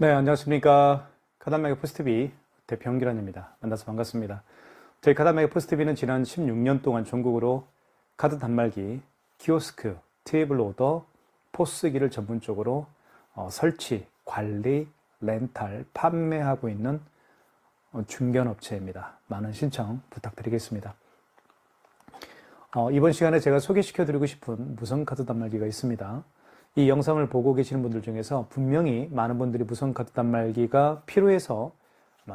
네, 안녕하십니까. 카단마켓 포스트비 대표 홍기란입니다. 만나서 반갑습니다. 저희 카단마켓 포스트비는 지난 16년 동안 전국으로 카드 단말기, 키오스크, 테이블 오더, 포스기를 전문적으로 설치, 관리, 렌탈, 판매하고 있는 중견업체입니다. 많은 신청 부탁드리겠습니다. 이번 시간에 제가 소개시켜 드리고 싶은 무선카드 단말기가 있습니다. 이 영상을 보고 계시는 분들 중에서 분명히 많은 분들이 무선카드 단말기가 필요해서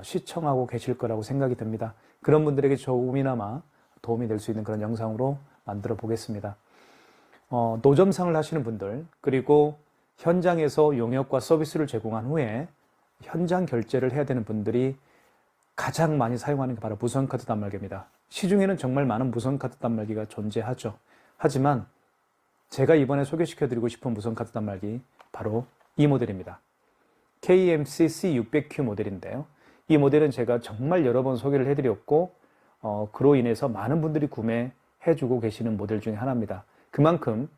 시청하고 계실 거라고 생각이 듭니다. 그런 분들에게 조금이나마 도움이 될 수 있는 그런 영상으로 만들어 보겠습니다. 노점상을 하시는 분들, 그리고 현장에서 용역과 서비스를 제공한 후에 현장 결제를 해야 되는 분들이 가장 많이 사용하는 게 바로 무선카드 단말기입니다. 시중에는 정말 많은 무선카드 단말기가 존재하죠. 하지만 제가 이번에 소개시켜드리고 싶은 무선카드 단말기 바로 이 모델입니다. KMCC 600Q 모델인데요. 이 모델은 제가 정말 여러 번 소개를 해드렸고 그로 인해서 많은 분들이 구매해주고 계시는 모델 중에 하나입니다. 그만큼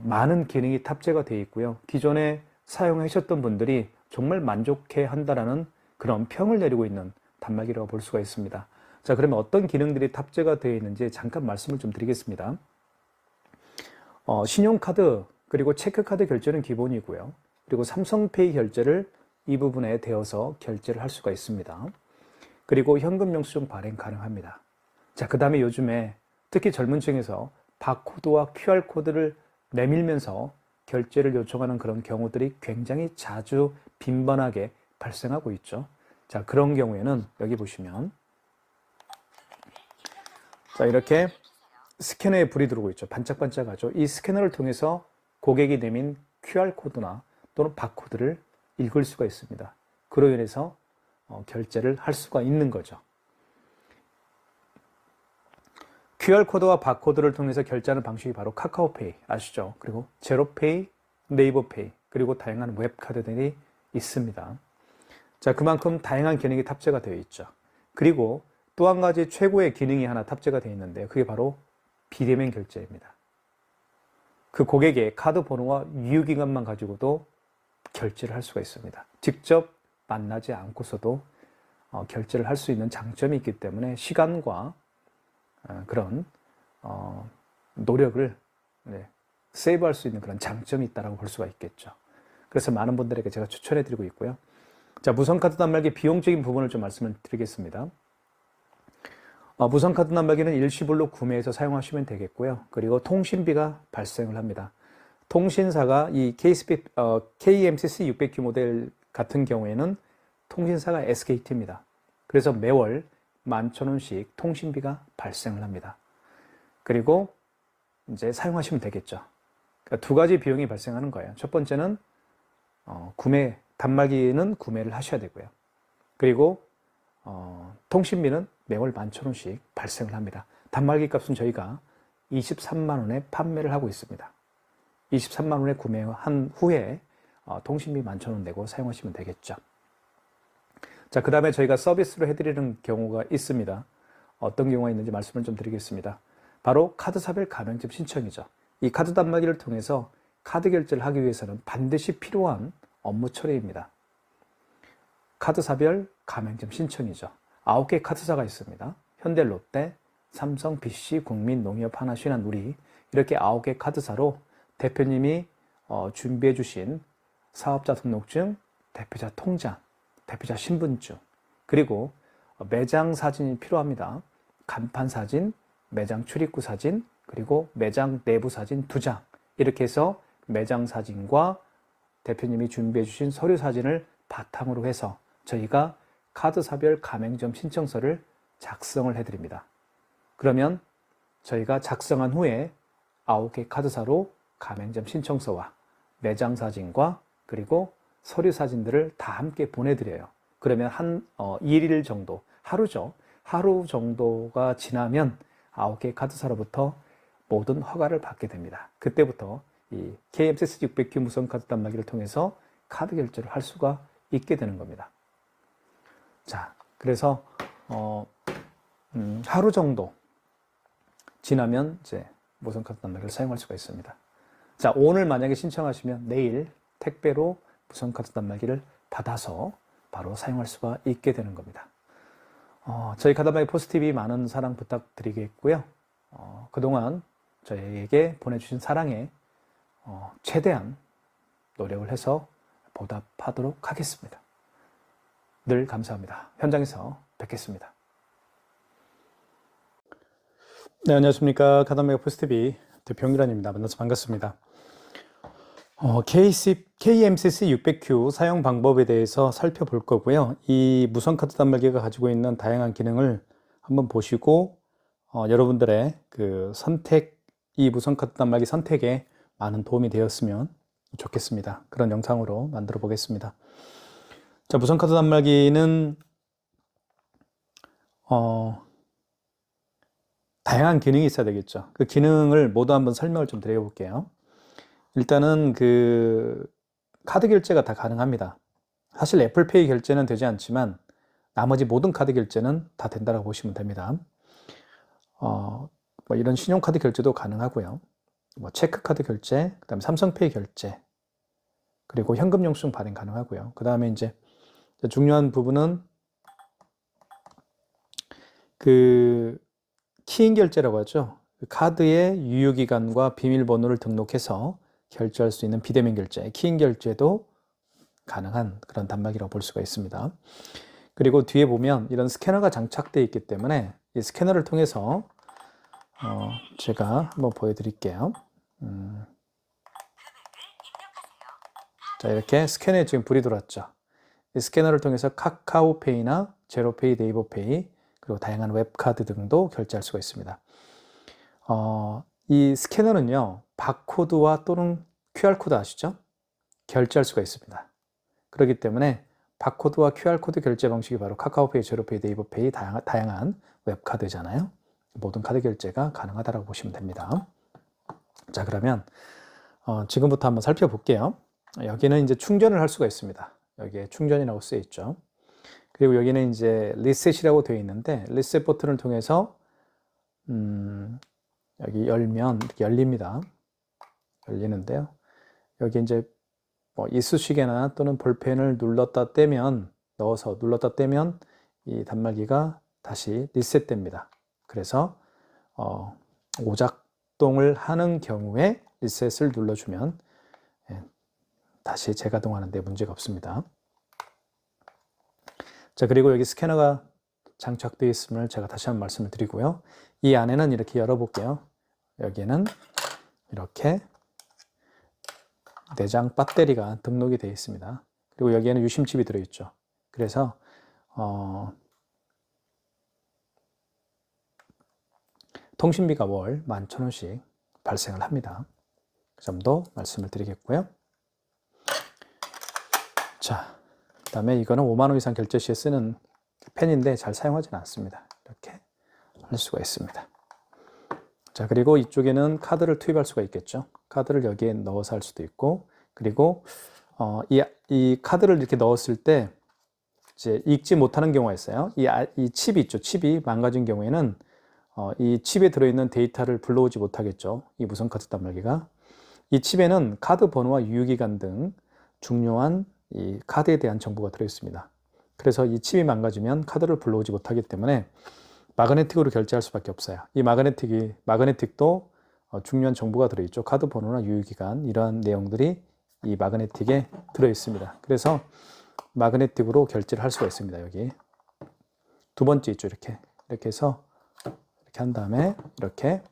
많은 기능이 탑재가 되어 있고요. 기존에 사용하셨던 분들이 정말 만족해 한다라는 그런 평을 내리고 있는 단말기라고 볼 수가 있습니다. 자, 그러면 어떤 기능들이 탑재가 되어 있는지 잠깐 말씀을 좀 드리겠습니다. 신용카드 그리고 체크카드 결제는 기본이고요. 그리고 삼성페이 결제를 이 부분에 대어서 결제를 할 수가 있습니다. 그리고 현금 영수증 발행 가능합니다. 자, 그 다음에 요즘에 특히 젊은 층에서 바코드와 QR코드를 내밀면서 결제를 요청하는 그런 경우들이 굉장히 자주 빈번하게 발생하고 있죠. 자, 그런 경우에는 여기 보시면 자, 이렇게 스캐너에 불이 들어오고 있죠. 반짝반짝하죠. 이 스캐너를 통해서 고객이 내민 QR코드나 또는 바코드를 읽을 수가 있습니다. 그로 인해서 결제를 할 수가 있는 거죠. QR코드와 바코드를 통해서 결제하는 방식이 바로 카카오페이 아시죠? 그리고 제로페이, 네이버페이, 그리고 다양한 웹카드들이 있습니다. 자, 그만큼 다양한 기능이 탑재가 되어 있죠. 그리고 또 한 가지 최고의 기능이 하나 탑재가 되어 있는데요. 그게 바로 비대면 결제입니다. 그 고객의 카드 번호와 유효기간만 가지고도 결제를 할 수가 있습니다. 직접 만나지 않고서도 결제를 할 수 있는 장점이 있기 때문에 시간과 그런 노력을 세이브할 수 있는 그런 장점이 있다고 볼 수가 있겠죠. 그래서 많은 분들에게 제가 추천해 드리고 있고요. 자, 무선카드 단말기 비용적인 부분을 좀 말씀을 드리겠습니다. 무선카드 단말기는 일시불로 구매해서 사용하시면 되겠고요. 그리고 통신비가 발생을 합니다. 통신사가 이 KMCC 600Q 모델 같은 경우에는 통신사가 SKT입니다. 그래서 매월 11,000원씩 통신비가 발생을 합니다. 그리고 이제 사용하시면 되겠죠. 그러니까 두 가지 비용이 발생하는 거예요. 첫 번째는 단말기는 구매를 하셔야 되고요. 그리고 통신비는 매월 11,000원씩 발생을 합니다. 단말기 값은 저희가 23만 원에 판매를 하고 있습니다. 23만 원에 구매한 후에 통신비 11,000원 내고 사용하시면 되겠죠. 자, 그 다음에 저희가 서비스로 해드리는 경우가 있습니다. 어떤 경우가 있는지 말씀을 좀 드리겠습니다. 바로 카드사별 가맹점 신청이죠. 이 카드 단말기를 통해서 카드 결제를 하기 위해서는 반드시 필요한 업무 처리입니다. 카드사별 가맹점 신청이죠. 9개 카드사가 있습니다. 현대, 롯데, 삼성, BC, 국민, 농협, 하나, 신한, 우리 이렇게 9개 카드사로 대표님이 준비해 주신 사업자 등록증, 대표자 통장, 대표자 신분증, 그리고 매장 사진이 필요합니다. 간판 사진, 매장 출입구 사진, 그리고 매장 내부 사진 2장 이렇게 해서 매장 사진과 대표님이 준비해 주신 서류 사진을 바탕으로 해서 저희가 카드사별 가맹점 신청서를 작성을 해드립니다. 그러면 저희가 작성한 후에 9개 카드사로 가맹점 신청서와 매장 사진과 그리고 서류 사진들을 다 함께 보내드려요. 그러면 한 1일 정도, 하루죠. 하루 정도가 지나면 9개 카드사로부터 모든 허가를 받게 됩니다. 그때부터 이 KMCC 600Q 무선카드 단말기를 통해서 카드 결제를 할 수가 있게 되는 겁니다. 자, 그래서 하루 정도 지나면 이제 무선카드 단말기를 사용할 수가 있습니다. 자, 오늘 만약에 신청하시면 내일 택배로 무선카드 단말기를 받아서 바로 사용할 수가 있게 되는 겁니다. 저희 카드단말기 포스TV 많은 사랑 부탁드리겠고요. 그동안 저희에게 보내주신 사랑에 최대한 노력을 해서 보답하도록 하겠습니다. 늘 감사합니다. 현장에서 뵙겠습니다. 네, 안녕하십니까. 카드단말기 포스TV 대표 홍기란입니다. 만나서 반갑습니다. KMCC 600Q 사용 방법에 대해서 살펴볼 거고요. 이 무선카드 단말기가 가지고 있는 다양한 기능을 한번 보시고 여러분들의 그 이 무선카드 단말기 선택에 많은 도움이 되었으면 좋겠습니다. 그런 영상으로 만들어 보겠습니다. 자, 무선카드 단말기는 다양한 기능이 있어야 되겠죠. 그 기능을 모두 한번 설명을 좀 드려볼게요. 일단은 그 카드 결제가 다 가능합니다. 사실 애플페이 결제는 되지 않지만 나머지 모든 카드 결제는 다 된다고 보시면 됩니다. 뭐 이런 신용카드 결제도 가능하고요. 뭐 체크카드 결제, 그다음에 삼성페이 결제, 그리고 현금 영수증 발행 가능하고요. 그 다음에 이제 중요한 부분은 그 키인 결제라고 하죠. 카드의 유효기간과 비밀번호를 등록해서 결제할 수 있는 비대면 결제, 키인 결제도 가능한 그런 단말기라고 볼 수가 있습니다. 그리고 뒤에 보면 이런 스캐너가 장착되어 있기 때문에 이 스캐너를 통해서 제가 한번 보여드릴게요. 자, 이렇게 스캐너에 지금 불이 들어왔죠. 이 스캐너를 통해서 카카오페이나 제로페이, 네이버페이, 그리고 다양한 웹카드 등도 결제할 수가 있습니다. 이 스캐너는요, 바코드와 또는 QR코드 아시죠? 결제할 수가 있습니다. 그렇기 때문에 바코드와 QR코드 결제 방식이 바로 카카오페이, 제로페이, 네이버페이 다양한 웹카드잖아요. 모든 카드 결제가 가능하다고 보시면 됩니다. 자, 그러면 지금부터 한번 살펴볼게요. 여기는 이제 충전을 할 수가 있습니다. 여기에 충전이라고 쓰여 있죠. 그리고 여기는 이제 리셋이라고 되어 있는데 리셋 버튼을 통해서 여기 열면 이렇게 열립니다. 열리는데요. 여기 이제 뭐 이쑤시개나 또는 볼펜을 눌렀다 떼면 눌렀다 떼면 이 단말기가 다시 리셋됩니다. 그래서 오작동을 하는 경우에 리셋을 눌러주면 다시 재가동하는 데 문제가 없습니다. 자, 그리고 여기 스캐너가 장착되어 있음을 제가 다시 한번 말씀을 드리고요. 이 안에는 이렇게 열어볼게요. 여기에는 이렇게 내장 배터리가 등록이 되어 있습니다. 그리고 여기에는 유심칩이 들어있죠. 그래서 통신비가 월 11,000원씩 발생을 합니다. 그 점도 말씀을 드리겠고요. 자, 그 다음에 이거는 5만 원 이상 결제 시에 쓰는 펜인데 잘 사용하지는 않습니다. 이렇게 할 수가 있습니다. 자, 그리고 이쪽에는 카드를 투입할 수가 있겠죠. 카드를 여기에 넣어서 할 수도 있고, 그리고 이 카드를 이렇게 넣었을 때 이제 읽지 못하는 경우가 있어요. 이 칩이 있죠. 칩이 망가진 경우에는 이 칩에 들어있는 데이터를 불러오지 못하겠죠. 이 무선 카드 단말기가. 이 칩에는 카드 번호와 유효기간 등 중요한 이 카드에 대한 정보가 들어있습니다. 그래서 이 칩이 망가지면 카드를 불러오지 못하기 때문에 마그네틱으로 결제할 수밖에 없어요. 이 마그네틱도 중요한 정보가 들어있죠. 카드 번호나 유효기간 이러한 내용들이 이 마그네틱에 들어있습니다. 그래서 마그네틱으로 결제를 할 수가 있습니다. 여기 두 번째 있죠. 이렇게 해서 이렇게 한 다음에 이렇게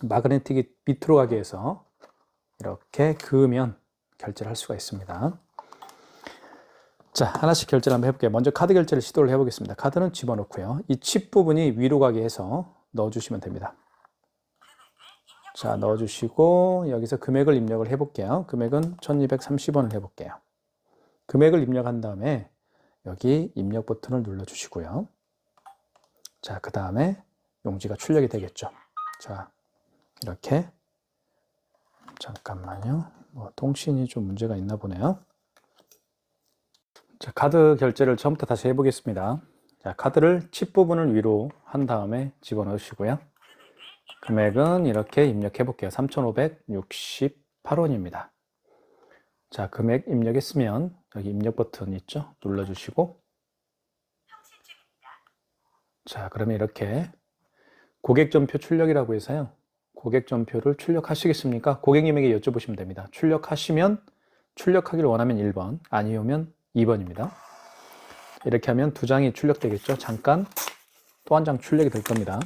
마그네틱이 밑으로 가게 해서 이렇게 그으면 결제를 할 수가 있습니다. 자, 하나씩 결제를 한번 해볼게요. 먼저 카드 결제를 시도를 해보겠습니다. 카드는 집어넣고요. 이 칩 부분이 위로 가게 해서 넣어주시면 됩니다. 자, 넣어주시고 여기서 금액을 입력을 해볼게요. 금액은 1230원을 해볼게요. 금액을 입력한 다음에 여기 입력 버튼을 눌러주시고요. 자, 그 다음에 용지가 출력이 되겠죠. 자, 이렇게 잠깐만요. 통신이 좀 문제가 있나 보네요. 자, 카드 결제를 처음부터 다시 해보겠습니다. 자, 카드를 칩 부분을 위로 한 다음에 집어넣으시고요. 금액은 이렇게 입력해 볼게요. 3,568원입니다. 자, 금액 입력했으면 여기 입력 버튼 있죠? 눌러주시고. 자, 그러면 이렇게 고객전표 출력이라고 해서요. 고객전표를 출력하시겠습니까? 고객님에게 여쭤보시면 됩니다. 출력하시면 출력하기를 원하면 1번, 아니면 2번입니다. 이렇게 하면 2장이 출력되겠죠. 잠깐 또 한 장 출력이 될 겁니다.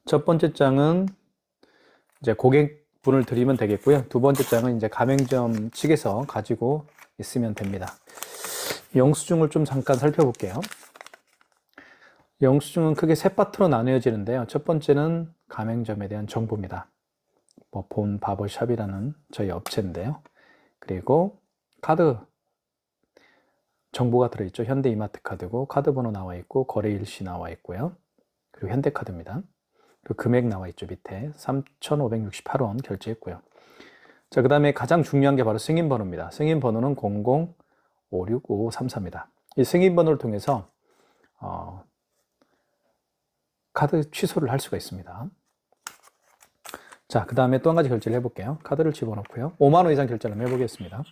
첫 번째 장은 이제 고객분을 드리면 되겠고요. 두 번째 장은 이제 가맹점 측에서 가지고 있으면 됩니다. 영수증을 좀 잠깐 살펴볼게요. 영수증은 크게 세 파트로 나누어지는데요. 첫 번째는 가맹점에 대한 정보입니다. 본 바버샵이라는 저희 업체인데요. 그리고 카드 정보가 들어있죠. 현대이마트 카드고 카드 번호 나와 있고 거래 일시 나와 있고요. 그리고 현대카드입니다. 그리고 금액 나와 있죠. 밑에 3,568원 결제했고요. 자, 그 다음에 가장 중요한 게 바로 승인번호입니다. 승인번호는 00565534입니다. 이 승인번호를 통해서 카드 취소를 할 수가 있습니다. 자, 그 다음에 또 한 가지 결제를 해볼게요. 카드를 집어넣고요. 5만원 이상 결제를 한번 해보겠습니다.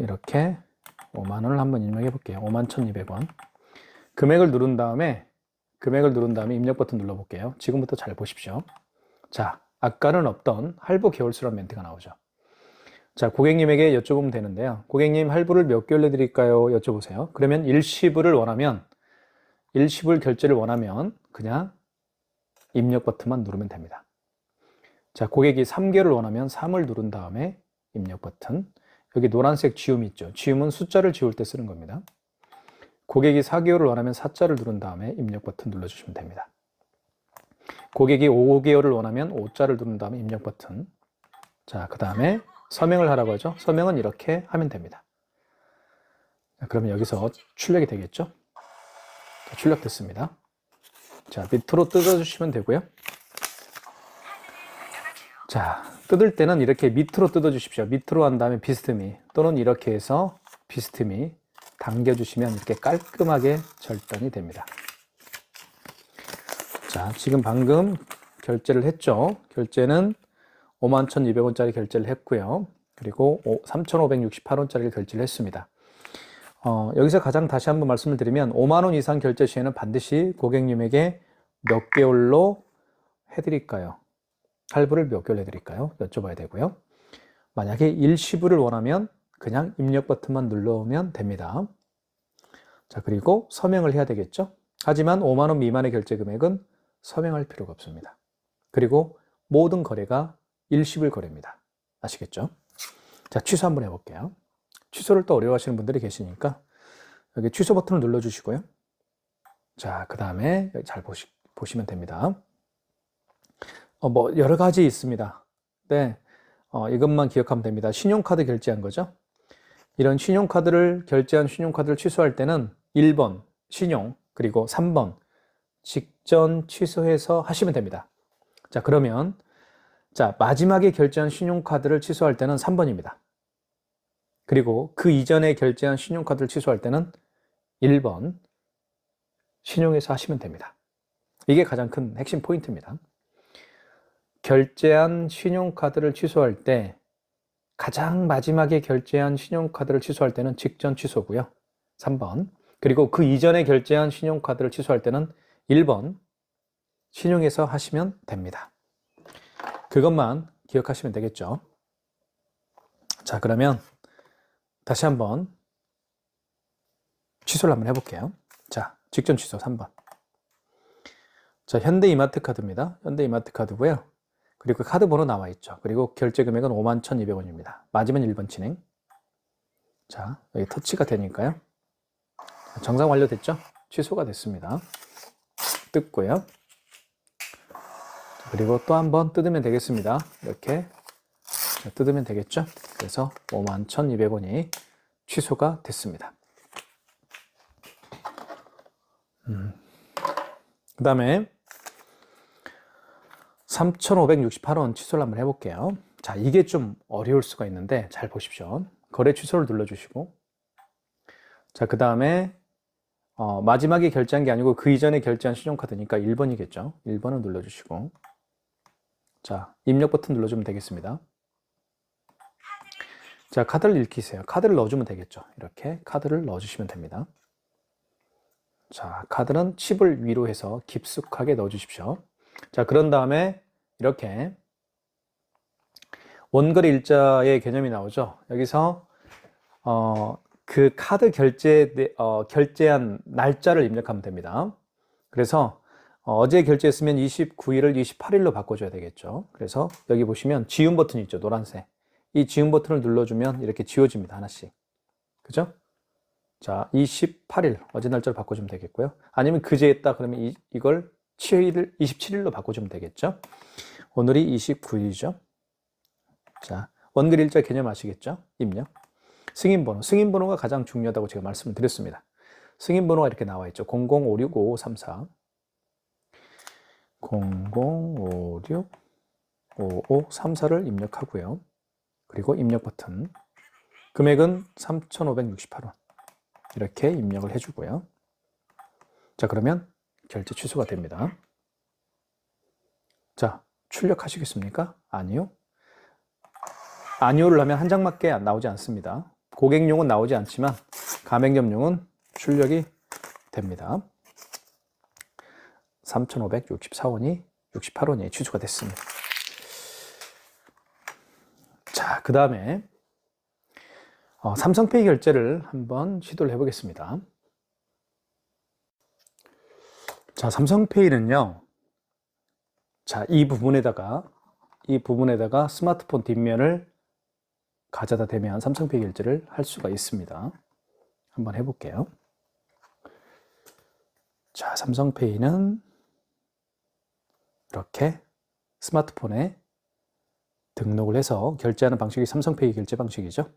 이렇게 5만원을 한번 입력해 볼게요. 51,200원. 금액을 누른 다음에 입력 버튼 눌러볼게요. 지금부터 잘 보십시오. 자, 아까는 없던 할부 개월수라는 멘트가 나오죠. 자, 고객님에게 여쭤보면 되는데요. 고객님, 할부를 몇 개월 내드릴까요? 여쭤보세요. 그러면 일시불을 결제를 원하면 그냥 입력 버튼만 누르면 됩니다. 자, 고객이 3개월을 원하면 3을 누른 다음에 입력 버튼. 여기 노란색 지움 있죠. 지움은 숫자를 지울 때 쓰는 겁니다. 고객이 4개월을 원하면 4자를 누른 다음에 입력 버튼 눌러주시면 됩니다. 고객이 5개월을 원하면 5자를 누른 다음에 입력 버튼. 자, 그 다음에 서명을 하라고 하죠. 서명은 이렇게 하면 됩니다. 자, 그러면 여기서 출력이 되겠죠. 자, 출력됐습니다. 자, 밑으로 뜯어주시면 되고요. 자, 뜯을 때는 이렇게 밑으로 뜯어주십시오. 밑으로 한 다음에 비스듬히 또는 이렇게 해서 비스듬히 당겨주시면 이렇게 깔끔하게 절단이 됩니다. 자, 지금 방금 결제를 했죠. 결제는 51,200원짜리 결제를 했고요. 그리고 3,568원짜리를 결제를 했습니다. 여기서 가장 다시 한번 말씀을 드리면 5만원 이상 결제 시에는 반드시 고객님에게 몇 개월로 해드릴까요? 할부를 몇 개월 해드릴까요? 여쭤봐야 되고요. 만약에 일시불을 원하면 그냥 입력 버튼만 눌러오면 됩니다. 자, 그리고 서명을 해야 되겠죠? 하지만 5만원 미만의 결제 금액은 서명할 필요가 없습니다. 그리고 모든 거래가 일시불 거래입니다. 아시겠죠? 자, 취소 한번 해볼게요. 취소를 또 어려워하시는 분들이 계시니까 여기 취소 버튼을 눌러주시고요. 자, 그 다음에 여기 잘 보시면 됩니다. 여러 가지 있습니다. 네, 이것만 기억하면 됩니다. 신용카드 결제한 거죠. 이런 신용카드를 결제한 신용카드를 취소할 때는 1번 신용, 그리고 3번 직전 취소해서 하시면 됩니다. 자, 그러면 마지막에 결제한 신용카드를 취소할 때는 3번입니다. 그리고 그 이전에 결제한 신용카드를 취소할 때는 1번 신용해서 하시면 됩니다. 이게 가장 큰 핵심 포인트입니다. 결제한 신용카드를 취소할 때 가장 마지막에 결제한 신용카드를 취소할 때는 직전 취소고요. 3번. 그리고 그 이전에 결제한 신용카드를 취소할 때는 1번 신용해서 하시면 됩니다. 그것만 기억하시면 되겠죠. 자, 그러면 다시 한번 취소를 한번 해볼게요. 자, 직전 취소 3번. 자, 현대이마트 카드입니다. 현대이마트 카드고요. 그리고 카드 번호 나와 있죠. 그리고 결제 금액은 51,200원입니다. 맞으면 1번 진행. 자, 여기 터치가 되니까요. 정상 완료됐죠? 취소가 됐습니다. 뜯고요. 그리고 또 한번 뜯으면 되겠습니다. 이렇게 뜯으면 되겠죠? 그래서 51,200원이 취소가 됐습니다. 그 다음에 3,568원 취소를 한번 해볼게요. 자, 이게 좀 어려울 수가 있는데 잘 보십시오. 거래 취소를 눌러주시고, 자, 그 다음에 마지막에 결제한 게 아니고 그 이전에 결제한 신용카드니까 1번이겠죠. 1번을 눌러주시고, 자, 입력 버튼 눌러주면 되겠습니다. 자, 카드를 읽히세요. 카드를 넣어주면 되겠죠. 이렇게 카드를 넣어주시면 됩니다. 자, 카드는 칩을 위로 해서 깊숙하게 넣어주십시오. 자, 그런 다음에 이렇게 원거리 일자의 개념이 나오죠. 여기서 그 카드 결제한 날짜를 입력하면 됩니다. 그래서 어제 결제했으면 29일을 28일로 바꿔줘야 되겠죠. 그래서 여기 보시면 지운 버튼이 있죠. 노란색. 이 지운 버튼을 눌러주면 이렇게 지워집니다. 하나씩. 그죠? 자, 28일 어제 날짜로 바꿔주면 되겠고요. 아니면 그제 했다 그러면 이걸 27일로 바꿔주면 되겠죠. 오늘이 29일이죠. 자, 원거리 일자 개념 아시겠죠? 입력. 승인번호. 승인번호가 가장 중요하다고 제가 말씀을 드렸습니다. 승인번호가 이렇게 나와 있죠. 00565534 00565534를 입력하고요. 그리고 입력 버튼. 금액은 3,568원. 이렇게 입력을 해주고요. 자, 그러면 결제 취소가 됩니다. 자, 출력하시겠습니까? 아니요. 아니오를 하면 한 장밖에 나오지 않습니다. 고객용은 나오지 않지만 가맹점용은 출력이 됩니다. 3,564원이 68원이 취소가 됐습니다. 자, 그 다음에 삼성페이 결제를 한번 시도를 해보겠습니다. 자, 삼성페이는요. 자, 이 부분에다가 스마트폰 뒷면을 가져다 대면 삼성페이 결제를 할 수가 있습니다. 한번 해볼게요. 자, 삼성페이는 이렇게 스마트폰에 등록을 해서 결제하는 방식이 삼성페이 결제 방식이죠.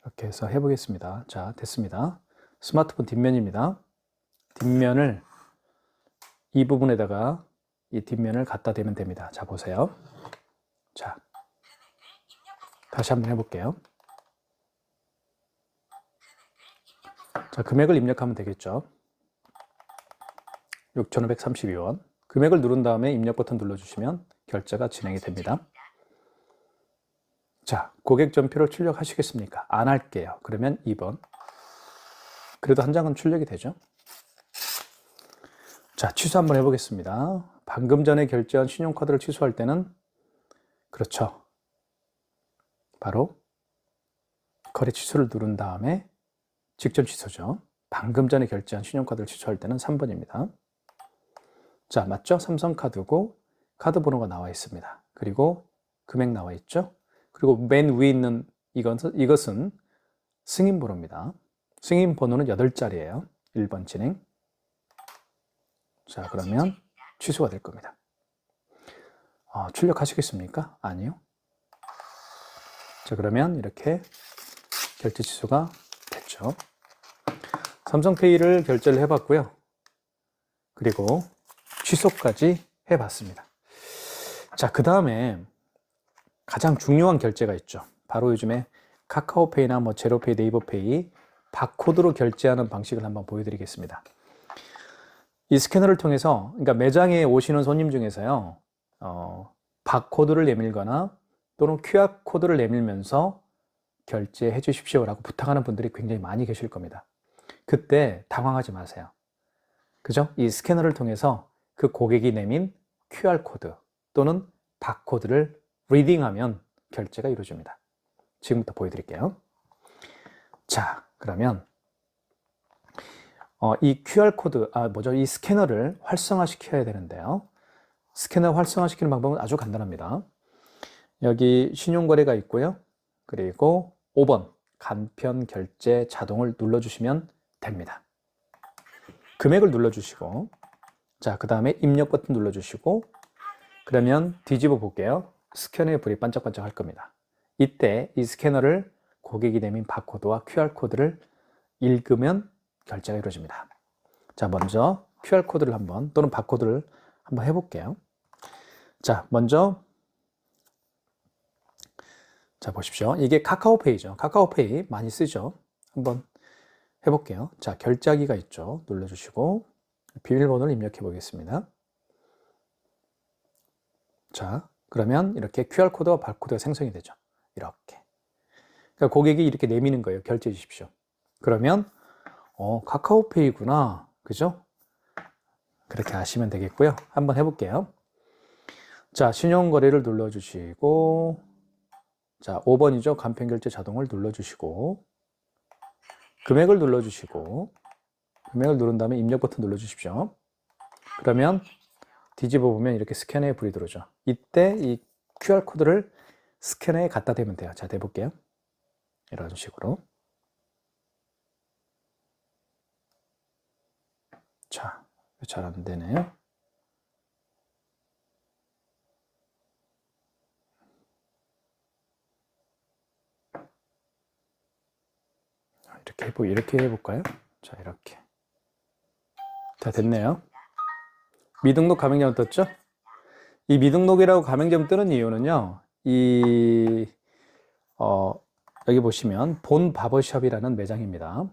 이렇게 해서 해보겠습니다. 자, 됐습니다. 스마트폰 뒷면입니다. 뒷면을 이 부분에다가 이 뒷면을 갖다 대면 됩니다. 자, 보세요. 자, 다시 한번 해볼게요. 자, 금액을 입력하면 되겠죠. 6,532원. 금액을 누른 다음에 입력 버튼 눌러주시면 결제가 진행이 됩니다. 자, 고객 전표를 출력하시겠습니까? 안 할게요. 그러면 2번. 그래도 한 장은 출력이 되죠. 자, 취소 한번 해보겠습니다. 방금 전에 결제한 신용카드를 취소할 때는 그렇죠. 바로 거래 취소를 누른 다음에 직전 취소죠. 방금 전에 결제한 신용카드를 취소할 때는 3번입니다. 자, 맞죠? 삼성카드고 카드 번호가 나와 있습니다. 그리고 금액 나와 있죠? 그리고 맨 위에 있는 이것은 승인번호입니다. 승인번호는 8자리예요. 1번 진행. 자, 그러면 취소가 될 겁니다. 출력하시겠습니까? 아니요. 자, 그러면 이렇게 결제 취소가 됐죠. 삼성페이를 결제를 해봤고요. 그리고 취소까지 해봤습니다. 자, 그 다음에 가장 중요한 결제가 있죠. 바로 요즘에 카카오페이나 제로페이, 네이버페이 바코드로 결제하는 방식을 한번 보여드리겠습니다. 이 스캐너를 통해서, 그러니까 매장에 오시는 손님 중에서요, 바코드를 내밀거나 또는 QR코드를 내밀면서 결제해 주십시오라고 부탁하는 분들이 굉장히 많이 계실 겁니다. 그때 당황하지 마세요. 그죠? 이 스캐너를 통해서 그 고객이 내민 QR코드 또는 바코드를 리딩하면 결제가 이루어집니다. 지금부터 보여드릴게요. 자, 그러면 이 QR코드, 이 스캐너를 활성화시켜야 되는데요. 스캐너 활성화시키는 방법은 아주 간단합니다. 여기 신용거래가 있고요. 그리고 5번 간편 결제 자동을 눌러주시면 됩니다. 금액을 눌러주시고, 자, 그 다음에 입력 버튼 눌러주시고, 그러면 뒤집어 볼게요. 스캐너의 불이 반짝반짝 할 겁니다. 이때 이 스캐너를 고객이 내민 바코드와 QR코드를 읽으면 결제가 이루어집니다. 자, 먼저 QR코드를 또는 바코드를 한번 해볼게요. 자, 먼저, 자, 보십시오. 이게 카카오페이죠. 카카오페이 많이 쓰죠. 한번 해볼게요. 자, 결제하기가 있죠. 눌러주시고, 비밀번호를 입력해 보겠습니다. 자, 그러면 이렇게 QR코드와 바코드가 생성이 되죠. 이렇게. 그러니까 고객이 이렇게 내미는 거예요. 결제해 주십시오. 그러면 카카오페이구나. 그죠? 그렇게 아시면 되겠고요. 한번 해볼게요. 자, 신용거래를 눌러주시고, 자, 5번이죠. 간편결제 자동을 눌러주시고, 금액을 눌러주시고, 금액을 누른 다음에 입력 버튼 눌러주십시오. 그러면 뒤집어 보면 이렇게 스캐너에 불이 들어오죠. 이때 이 QR코드를 스캐너에 갖다 대면 돼요. 자, 대볼게요. 이런 식으로. 자, 잘 안 되네요. 이렇게 해볼까요? 자, 이렇게. 다 됐네요. 미등록 가맹점 떴죠? 이 미등록이라고 가맹점 뜨는 이유는요, 여기 보시면 본 바버숍이라는 매장입니다.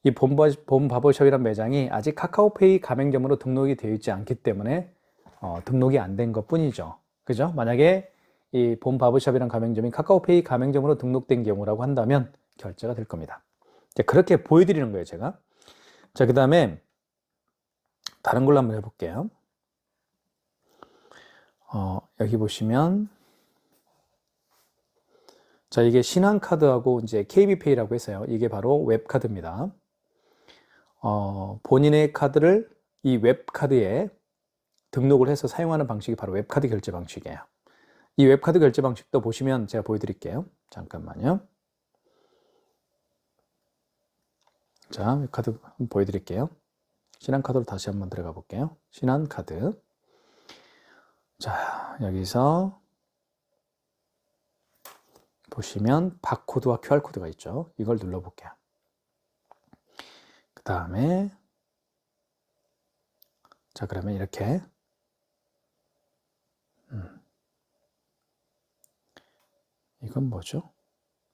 이 본 바버숍이라는 매장이 아직 카카오페이 가맹점으로 등록이 되어 있지 않기 때문에 등록이 안 된 것 뿐이죠. 그죠? 만약에 이 본 바버숍이라는 가맹점이 카카오페이 가맹점으로 등록된 경우라고 한다면 결제가 될 겁니다. 그렇게 보여드리는 거예요, 제가. 자, 그 다음에 다른 걸로 한번 해볼게요. 여기 보시면, 자, 이게 신한카드하고 이제 KB페이라고 해서요. 이게 바로 웹카드입니다. 본인의 카드를 이 웹카드에 등록을 해서 사용하는 방식이 바로 웹카드 결제 방식이에요. 이 웹카드 결제 방식도 보시면 제가 보여드릴게요. 잠깐만요. 자, 웹카드 한번 보여드릴게요. 신한카드로 다시 한번 들어가 볼게요. 신한카드. 자, 여기서 보시면 바코드와 QR코드가 있죠. 이걸 눌러볼게요. 그 다음에 자, 그러면 이렇게 이건 뭐죠?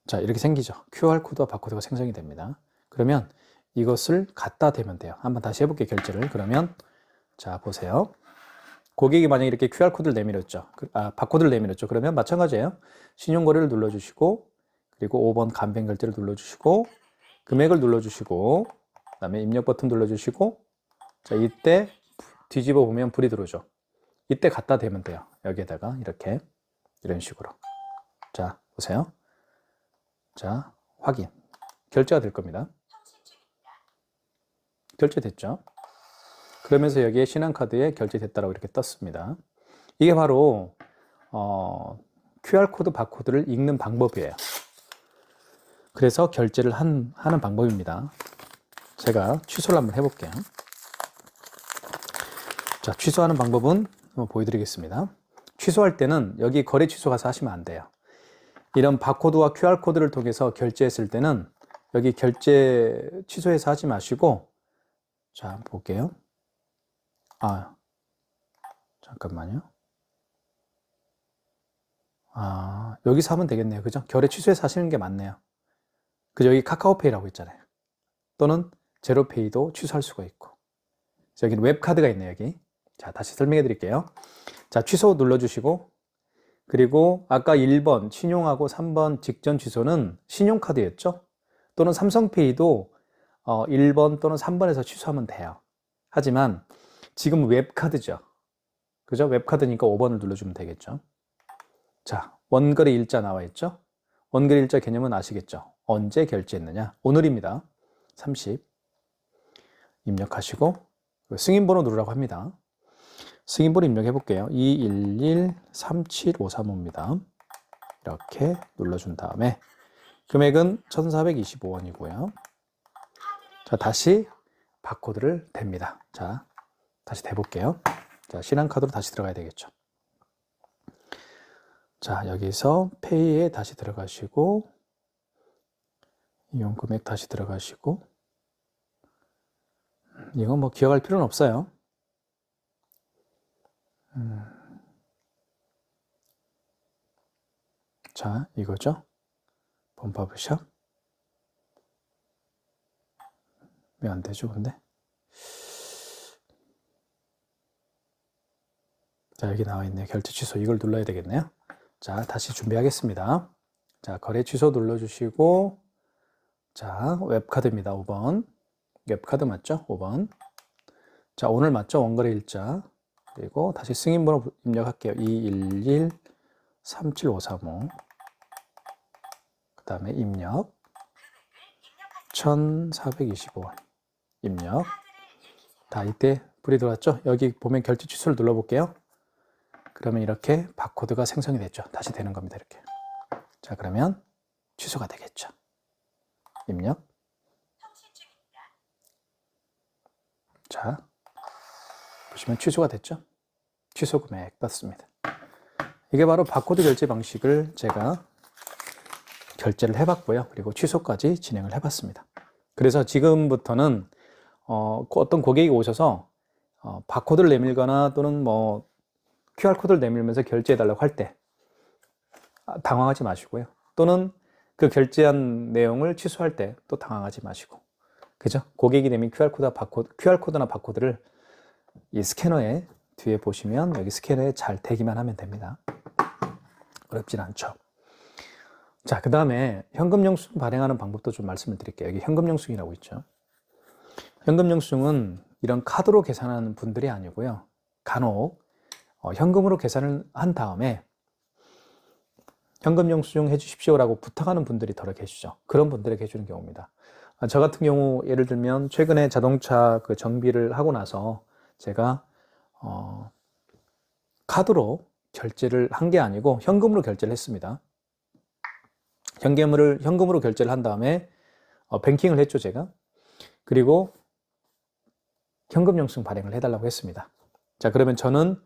자, 이렇게 생기죠. QR코드와 바코드가 생성이 됩니다. 그러면 이것을 갖다 대면 돼요. 한번 다시 해볼게요. 결제를. 그러면 자, 보세요. 고객이 만약에 이렇게 QR코드를 내밀었죠. 바코드를 내밀었죠. 그러면 마찬가지예요. 신용거래를 눌러주시고, 그리고 5번 간편결제를 눌러주시고, 금액을 눌러주시고, 그 다음에 입력 버튼 눌러주시고, 자, 이때 뒤집어 보면 불이 들어오죠. 이때 갖다 대면 돼요. 여기에다가 이렇게 이런 식으로. 자, 보세요. 자, 확인. 결제가 될 겁니다. 결제됐죠. 그러면서 여기에 신한카드에 결제됐다라고 이렇게 떴습니다. 이게 바로 QR코드, 바코드를 읽는 방법이에요. 그래서 결제를 하는 방법입니다. 제가 취소를 한번 해볼게요. 자, 취소하는 방법은 한번 보여드리겠습니다. 취소할 때는 여기 거래 취소 가서 하시면 안 돼요. 이런 바코드와 QR코드를 통해서 결제했을 때는 여기 결제 취소해서 하지 마시고, 자, 볼게요. 잠깐만요. 여기서 하면 되겠네요. 그죠? 결제 취소해서 하시는 게 맞네요. 그죠? 여기 카카오페이라고 있잖아요. 또는 제로페이도 취소할 수가 있고. 여기는 웹카드가 있네요, 여기. 자, 다시 설명해 드릴게요. 자, 취소 눌러주시고, 그리고 아까 1번 신용하고 3번 직전 취소는 신용카드였죠? 또는 삼성페이도 1번 또는 3번에서 취소하면 돼요. 하지만 지금 웹카드죠. 그죠? 웹카드니까 5번을 눌러주면 되겠죠. 자, 원거래 일자 나와 있죠? 원거래 일자 개념은 아시겠죠? 언제 결제했느냐? 오늘입니다. 30 입력하시고 승인번호 누르라고 합니다. 승인번호 입력해 볼게요. 211-37535입니다. 이렇게 눌러준 다음에 금액은 1,425원이고요. 자, 다시 바코드를 댑니다. 자, 다시 대볼게요. 자, 신한카드로 다시 들어가야 되겠죠. 자, 여기서 페이에 다시 들어가시고, 이용 금액 다시 들어가시고, 이건 뭐 기억할 필요는 없어요. 자, 이거죠. 본바버샵. 왜 안 되죠, 근데? 자, 여기 나와 있네요. 결제 취소. 이걸 눌러야 되겠네요. 자, 다시 준비하겠습니다. 자, 거래 취소 눌러주시고, 자, 웹카드입니다. 5번. 웹카드 맞죠? 5번. 자, 오늘 맞죠? 원거래 일자. 그리고 다시 승인번호 입력할게요. 211-37535. 그 다음에 입력. 1,425원. 입력. 다 이때 불이 들어왔죠? 여기 보면 결제 취소를 눌러볼게요. 그러면 이렇게 바코드가 생성이 됐죠. 다시 되는 겁니다. 이렇게. 자, 그러면 취소가 되겠죠. 입력. 자, 보시면 취소가 됐죠. 취소 금액 떴습니다. 이게 바로 바코드 결제 방식을 제가 결제를 해봤고요. 그리고 취소까지 진행을 해봤습니다. 그래서 지금부터는 어떤 고객이 오셔서 바코드를 내밀거나 또는 뭐 QR코드를 내밀면서 결제해달라고 할 때 당황하지 마시고요. 또는 그 결제한 내용을 취소할 때 또 당황하지 마시고, 그죠? 고객이 내민 QR코드나 바코드를 이 스캐너에 뒤에 보시면 여기 스캐너에 잘 대기만 하면 됩니다. 어렵진 않죠. 자, 그 다음에 현금 영수증 발행하는 방법도 좀 말씀을 드릴게요. 여기 현금 영수증이라고 있죠. 현금 영수증은 이런 카드로 계산하는 분들이 아니고요. 간혹 현금으로 계산을 한 다음에 현금 영수증 해주십시오라고 부탁하는 분들이 덜어 계시죠. 그런 분들에게 해주는 경우입니다. 저 같은 경우 예를 들면 최근에 자동차 그 정비를 하고 나서 제가 카드로 결제를 한 게 아니고 현금으로 결제를 했습니다. 현금으로 결제를 한 다음에 뱅킹을 했죠, 제가. 그리고 현금 영수증 발행을 해달라고 했습니다. 자, 그러면 저는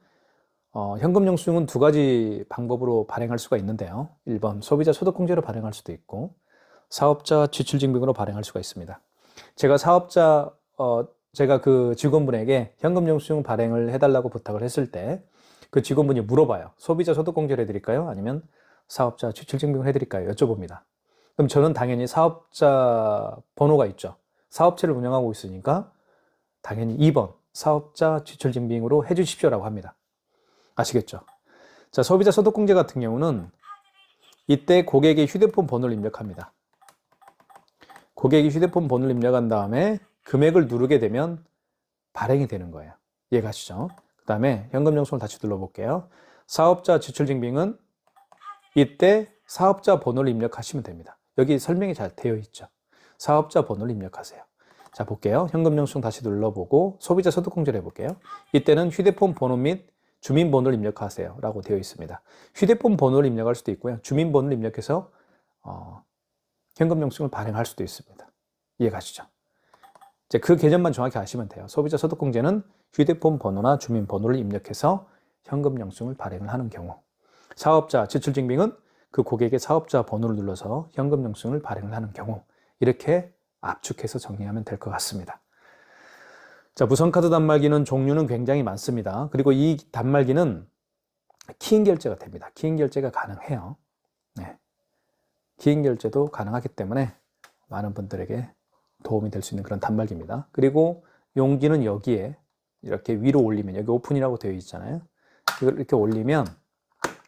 현금 영수증은 두 가지 방법으로 발행할 수가 있는데요. 1번 소비자 소득공제로 발행할 수도 있고, 사업자 지출증빙으로 발행할 수가 있습니다. 제가 그 직원분에게 현금 영수증 발행을 해달라고 부탁을 했을 때 그 직원분이 물어봐요. 소비자 소득공제를 해드릴까요? 아니면 사업자 지출증빙을 해드릴까요? 여쭤봅니다. 그럼 저는 당연히 사업자 번호가 있죠. 사업체를 운영하고 있으니까 당연히 2번 사업자 지출증빙으로 해주십시오라고 합니다. 아시겠죠? 자, 소비자 소득공제 같은 경우는 이때 고객의 휴대폰 번호를 입력합니다. 고객이 휴대폰 번호를 입력한 다음에 금액을 누르게 되면 발행이 되는 거예요. 이해가시죠? 그 다음에 현금 영수증을 다시 눌러볼게요. 사업자 지출증빙은 이때 사업자 번호를 입력하시면 됩니다. 여기 설명이 잘 되어 있죠. 사업자 번호를 입력하세요. 자, 볼게요. 현금 영수증 다시 눌러보고 소비자 소득공제를 해볼게요. 이때는 휴대폰 번호 및 주민번호를 입력하세요 라고 되어 있습니다. 휴대폰 번호를 입력할 수도 있고요. 주민번호를 입력해서 현금 영수증을 발행할 수도 있습니다. 이해가시죠? 이제 그 개념만 정확히 아시면 돼요. 소비자 소득공제는 휴대폰 번호나 주민번호를 입력해서 현금 영수증을 발행을 하는 경우, 사업자 지출증빙은 그 고객의 사업자 번호를 눌러서 현금 영수증을 발행을 하는 경우, 이렇게 압축해서 정리하면 될 것 같습니다. 자, 무선카드 단말기는 종류는 굉장히 많습니다. 그리고 이 단말기는 키인 결제가 됩니다. 키인 결제가 가능해요. 네. 키인 결제도 가능하기 때문에 많은 분들에게 도움이 될 수 있는 그런 단말기입니다. 그리고 용지는 여기에 이렇게 위로 올리면, 여기 오픈이라고 되어 있잖아요. 이걸 이렇게 올리면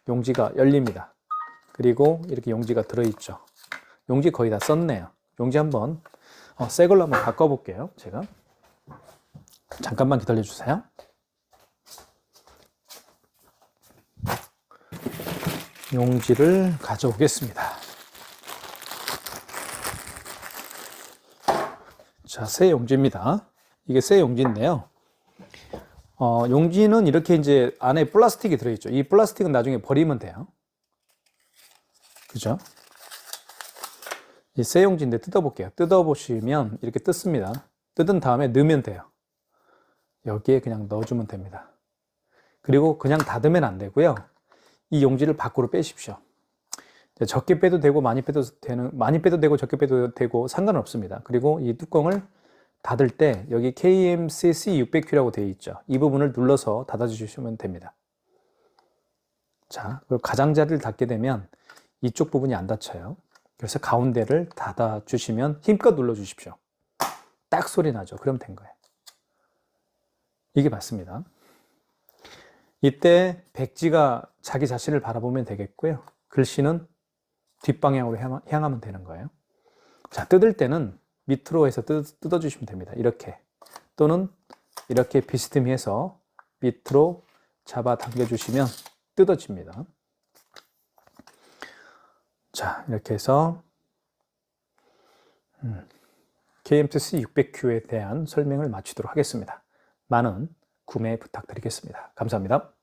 용지가 열립니다. 그리고 이렇게 용지가 들어있죠. 용지 거의 다 썼네요. 용지 한번 새 걸로 한번 바꿔볼게요. 제가 잠깐만 기다려 주세요. 용지를 가져오겠습니다. 자, 새 용지입니다. 이게 새 용지인데요. 용지는 이렇게 이제 안에 플라스틱이 들어있죠. 이 플라스틱은 나중에 버리면 돼요. 그죠? 이 새 용지인데 뜯어볼게요. 뜯어보시면 이렇게 뜯습니다. 뜯은 다음에 넣으면 돼요. 여기에 그냥 넣어주면 됩니다. 그리고 그냥 닫으면 안 되고요. 이 용지를 밖으로 빼십시오. 적게 빼도 되고 많이 빼도 되고 적게 빼도 되고 상관없습니다. 그리고 이 뚜껑을 닫을 때 여기 KMCC 600Q라고 되어 있죠. 이 부분을 눌러서 닫아주시면 됩니다. 자, 그리고 가장자리를 닫게 되면 이쪽 부분이 안 닫혀요. 그래서 가운데를 닫아주시면 힘껏 눌러주십시오. 딱 소리 나죠. 그럼 된 거예요. 이게 맞습니다. 이때 백지가 자기 자신을 바라보면 되겠고요. 글씨는 뒷방향으로 향하면 되는 거예요. 자, 뜯을 때는 밑으로 해서 뜯어주시면 됩니다. 이렇게. 또는 이렇게 비스듬히 해서 밑으로 잡아 당겨주시면 뜯어집니다. 자, 이렇게 해서 KMTC 600Q에 대한 설명을 마치도록 하겠습니다. 많은 구매 부탁드리겠습니다. 감사합니다.